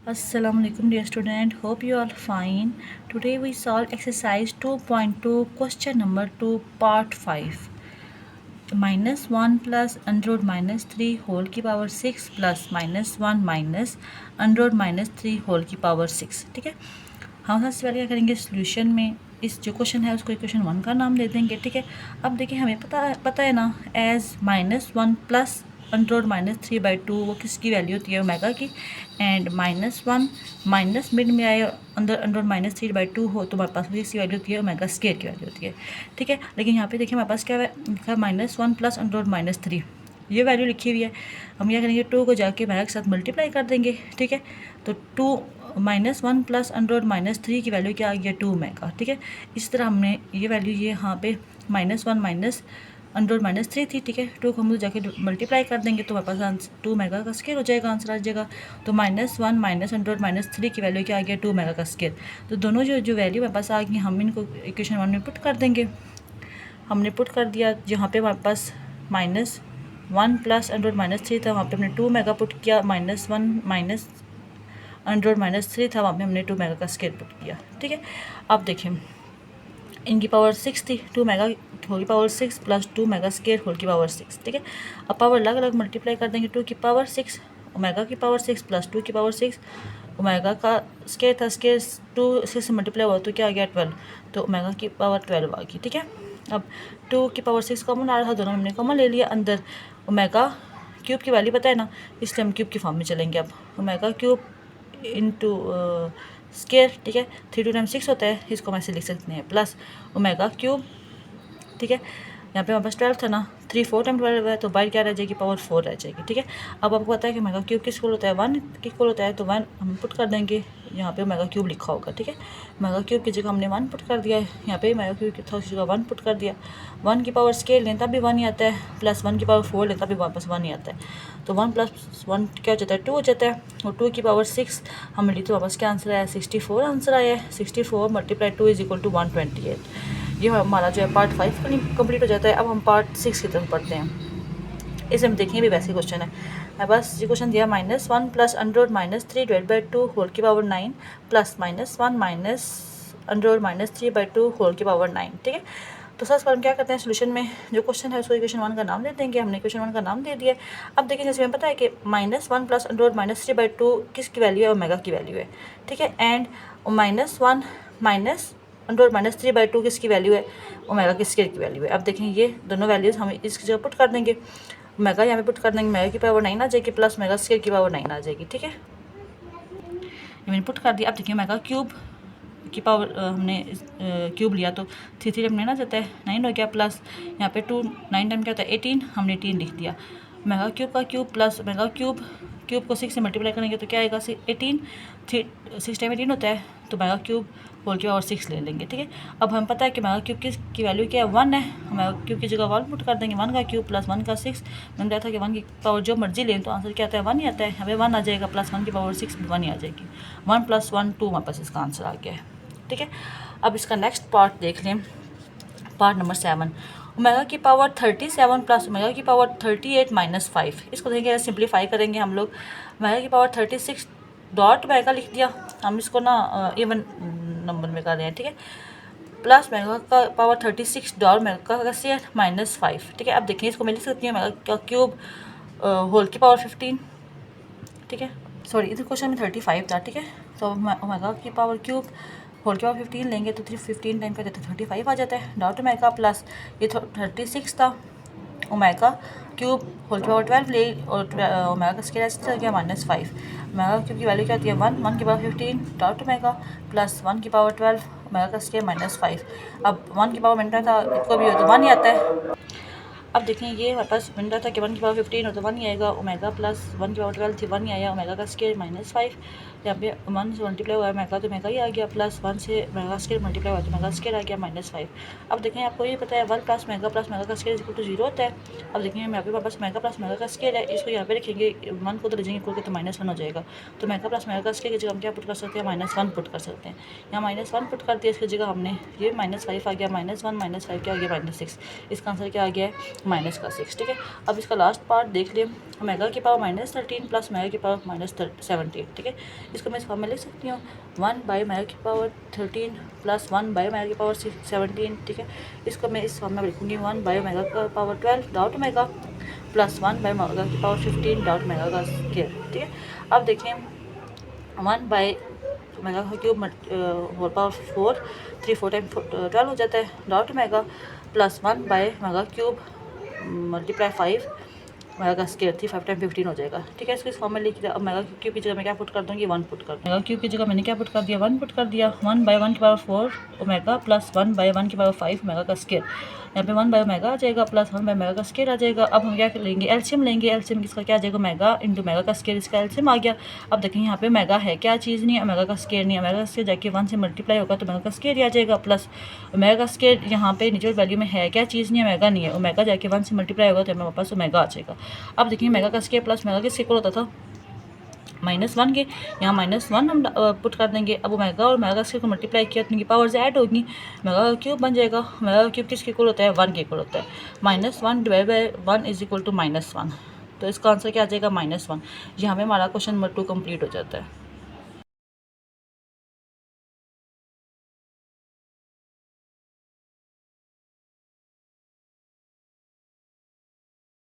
Assalamualaikum dear student, hope you all fine. Today we solve exercise 2.2 question number 2 part 5. Minus 1 plus under root minus 3 whole की power 6 plus minus 1 minus under root minus 3 whole की power 6। ठीक है, हम सबसे पहले क्या करेंगे, solution में इस जो क्वेश्चन है उसको इक्वेशन 1 का नाम दे देंगे। ठीक है, अब देखिए हमें पता है ना, as minus 1 plus under root minus 3 by 2 वो किसकी वैल्यू होती है, ओमेगा की। एंड माइनस 1 माइनस मिड में आए अंडर रूट माइनस 3 बाई 2 हो तो हमारे पास किसकी वैल्यू होती है, ओमेगा स्क्वायर की वैल्यू होती है। ठीक है, लेकिन यहाँ पे देखिए हमारे पास क्या लिखा है, minus 1 plus under root minus 3 ये वैल्यू लिखी हुई है। हम क्या करेंगे, 2 को जाके ओमेगा के साथ मल्टीप्लाई कर देंगे। ठीक है, तो 2 minus 1 plus under root minus 3 की वैल्यू क्या आ गई है, 2 ओमेगा। ठीक है, इस तरह हमने ये वैल्यू ये यहाँ पे minus 1 minus under root minus 3 थी। ठीक है, 2 को हम जाके मल्टीप्लाई कर देंगे तो हमारे पास 2 ओमेगा का स्क्वायर हो जाएगा, आंसर आ जाएगा। तो minus 1 minus under root minus 3 की वैल्यू क्या आ गया, 2 ओमेगा का स्क्वायर। तो दोनों जो वैल्यू हमारे पास आ गई हम इनको इक्वेशन 1 में पुट कर देंगे। हमने पुट कर दिया, जहाँ पे हमारे पास minus 1 plus under root minus 3 था वहाँ पे हमने 2 ओमेगा पुट किया, minus 1 minus under root minus 3 था वहाँ पे हमने 2 ओमेगा का स्क्वायर पुट किया। ठीक है, अब देखिए इनकी पावर 6 थी, 2 मेगा होल की power 6 plus 2 omega square whole की पावर 6। ठीक है, अब पावर अलग अलग मल्टीप्लाई कर देंगे, 2 की पावर 6 ओमेगा की पावर 6 प्लस 2 की पावर 6 ओमेगा का स्क्वायर था, स्क्वायर 2 6 से मल्टीप्लाई हुआ तो क्या आ गया 12, तो ओमेगा की पावर 12 आ गई। ठीक है, अब 2 की पावर 6 कॉमन आ रहा था, दोनों हमने कॉमन ले लिया। अंदर ओमेगा क्यूब की वैल्यू पता है ना, इसलिए हम क्यूब की फॉर्म में चलेंगे। अब ओमेगा क्यूब इंटू स्केयर। ठीक है, 3 2 टाइम 6 होता है, इसको हम ऐसे लिख सकते हैं, प्लस ओमेगा क्यूब। ठीक है, यहाँ पे हमारे पास 12 था ना, 3 4 टाइम 12 है तो बाहर क्या रह जाएगी, पावर 4 रह जाएगी। ठीक है, अब आपको पता है कि ओमेगा क्यूब किस इक्वल होता है, 1 के इक्वल होता है, तो 1 हम पुट कर देंगे, यहाँ पे ओमेगा क्यूब लिखा होगा। ठीक है, ओमेगा क्यूब की जगह हमने 1 पुट कर दिया है, यहाँ पे ओमेगा क्यूब की जगह 1 पुट कर दिया। 1 की पावर स्केल लें तब भी 1 ही आता है, प्लस 1 की पावर 4 लें तब भी वापस 1 ही आता है, तो 1 प्लस 1 क्या हो जाता है, 2 हो जाता है। और 2 की पावर 6 हमने ली तो वापस क्या आंसर आया, 64 आंसर आया है। 64 मल्टीप्लाई 2 इज इक्वल टू 128। ये हमारा जो है पार्ट 5 कंप्लीट हो जाता है। अब हम पार्ट 6 की तरफ पढ़ते हैं। इसे हम देखेंगे भी वैसे क्वेश्चन है, बस ये क्वेश्चन दिया, minus 1 plus under root minus 3 divide by 2 whole की power 9 plus minus 1 minus under root minus 3 by 2 whole की पावर 9। ठीक है, तो सबसे पहले हम क्या करते हैं, सोल्यूशन में जो क्वेश्चन है उसको इक्वेशन 1 का नाम दे देंगे। हमने इक्वेशन 1 का नाम दे दिया। अब देखिए जैसे हमें पता है कि minus 1 plus under root minus 3 by 2 किसकी वैल्यू है, ओमेगा की वैल्यू है। ठीक है, and minus 1 minus under root minus 3 by 2 किसकी वैल्यू है, ओमेगा की स्क्वायर की वैल्यू है। अब देखें ये दोनों वैल्यूज हम इसकी जगह पुट कर देंगे, ओमेगा यहाँ पे पुट कर देंगे, ओमेगा की पावर 9 आ जाएगी प्लस ओमेगा स्क्वायर की पावर 9 आ जाएगी। ठीक है, ये मैंने पुट कर दिया। अब देखिए ओमेगा क्यूब की पावर हमने क्यूब लिया तो 3 3 टाइम 9 आ जाता है, 9 हो गया, प्लस यहाँ पे 2 9 टाइम क्या होता है 18, हमने 18 लिख दिया। ओमेगा क्यूब का cube plus omega cube cube को 6 से मल्टीप्लाई करेंगे तो क्या आएगा, 18 6 टाइम 18 होता है, तो ओमेगा क्यूब होल की पावर 6 ले लेंगे। ठीक है, अब हम पता है कि ओमेगा क्यूब की वैल्यू क्या है, 1 है, ओमेगा क्यूब की जगह 1 पुट कर देंगे, 1 का क्यूब प्लस 1 का 6। मैंने कहा था कि 1 की पावर जो मर्जी लें तो आंसर क्या आता है, 1 ही आता है। हमें 1 आ जाएगा, प्लस 1 की पावर 6 भी 1 ही आ जाएगी, 1 प्लस 1 2 हमारे पास इसका आंसर आ गया है। ठीक है, अब इसका नेक्स्ट पार्ट देख लें, पार्ट नंबर 7, ओमेगा की पावर 37 प्लस ओमेगा की पावर 38 माइनस 5। इसको देखेंगे, सिंप्लीफाई करेंगे हम लोग। ओमेगा की पावर 36 डॉट ओमेगा लिख दिया, हम इसको ना इवन नंबर में कर रहे हैं। ठीक है, प्लस ओमेगा का पावर 36 डॉट ओमेगा का स्क्वायर माइनस 5। ठीक है, अब देखिए इसको मैं लिख सकती हूँ ओमेगा का क्यूब होल की पावर 15। ठीक है, सॉरी इधर क्वेश्चन में 35 था। ठीक है, तो ओमेगा की पावर क्यूब होल की पावर 15 लेंगे तो 15 टाइम का देते 35 आ जाता है, डॉट ओमेगा प्लस ये 36 था, ओमेगा क्यूब होल की पावर 12 ले और ओमेगा का स्क्वायर ऐसे चल गया माइनस 5। ओमेगा क्यूब की वैल्यू क्या होती है, 1 की पावर 15 डॉट ओमेगा प्लस 1 की पावर 12 ओमेगा का स्क्वायर माइनस 5। अब 1 की पावर मिनटा था, इसको भी हो तो 1 ही आता है। अब देखें ये हमारे पास बन रहा था कि 1 की पावर 15 हो तो 1 ही आएगा, ओमेगा प्लस 1 की पावर 12 थी 1 ही आया, ओमेगा का स्क्वायर माइनस 5। यहाँ पे 1 से मल्टीप्लाई हुआ है ओमेगा तो ओमेगा ही आ गया, प्लस 1 से ओमेगा स्क्वायर मल्टीप्लाई हुआ तो ओमेगा स्क्वायर आ गया माइनस 5। अब देखें आपको ये पता है 1 प्लस ओमेगा का स्क्वायर इक्वल टू 0 होता है। अब देखें यहाँ पे पास ओमेगा प्लस ओमेगा का स्क्वायर है, इसको यहाँ पे रखेंगे 1 को तो रखेंगे इक्वल के तो माइनस 1 हो जाएगा, तो ओमेगा प्लस ओमेगा का स्क्वायर की जगह हम क्या पुट कर सकते हैं, माइनस 1 पुट कर सकते हैं। यहाँ माइनस 1 पुट कर दिया, इसकी जगह हमने ये माइनस 5 आ गया, माइनस 1 माइनस 5 क्या आ गया माइनस 6। इसका आंसर क्या आ गया है, माइनस का 6, ठीक है। अब इसका लास्ट पार्ट देख लें, ओमेगा की पावर -13 प्लस ओमेगा की पावर -17, ठीक है। इसको मैं इस फॉर्म में लिख सकती हूँ 1 बाई ओमेगा की पावर 13 प्लस 1 बाई ओमेगा की पावर 17, ठीक है। इसको मैं इस फॉर्म में लिखूँगी 1 बाई ओमेगा का power 12 dot omega plus 1 by omega की पावर 15 डॉट ओमेगा का स्क्वायर, ठीक है। अब देखें 1 बाई ओमेगा का क्यूब होल पावर 4, 3 4 टाइम 12 हो जाता है dot omega plus 1 by omega cube multiply 5 omega का स्क्वायर 3 5 टाइम 15 हो जाएगा, ठीक है। इसको इस फॉर्म में लिख दिया। अब ओमेगा क्यूब की जगह मैं क्या पुट कर दूँगी 1 पुट कर दूँगी। ओमेगा क्यूब की जगह मैंने क्या पुट कर दिया 1 पुट कर दिया। 1 बाई 1 की पावर 4 ओमेगा प्लस 1 बाई 1 की पावर 5 ओमेगा का स्क्वायर, यहाँ पे 1 बाई ओमेगा आ जाएगा प्लस 1 बाई ओमेगा का स्क्वायर आ जाएगा। अब हम क्या लेंगे एलसीएम लेंगे। एलसीएम किसका क्या आ जाएगा ओमेगा इंटू ओमेगा का स्क्वायर, इसका एलसीएम आ गया। अब देखें यहाँ पे ओमेगा है क्या चीज़ नहीं है, ओमेगा का स्क्वायर नहीं है। ओमेगा का स्क्वायर जाके 1 से मल्टीप्लाई होगा तो ओमेगा का स्क्वायर आ जाएगा प्लस ओमेगा का स्क्वायर यहाँ पे नीचे वैल्यू में है क्या चीज़ नहीं है, ओमेगा नहीं है। ओमेगा जाके 1 से मल्टीप्लाई होगा तो हमें वापस ओमेगा आ जाएगा। अब देखिए ओमेगा का स्क्वायर प्लस ओमेगा के स्क्वायर होता था -1 के, यहाँ -1 हम पुट कर देंगे। अब ओमेगा और ओमेगा स्क्वायर को मल्टीप्लाई किया तो उनकी पावर्स ऐड होगी, ओमेगा क्यूब बन जाएगा। ओमेगा क्यूब किसके इक्वल होता है 1 के इक्वल होता है। -1 divide by 1 is equal to -1, तो इसका आंसर क्या आ जाएगा -1। यहाँ पे हमारा क्वेश्चन नंबर 2 कंप्लीट हो जाता है।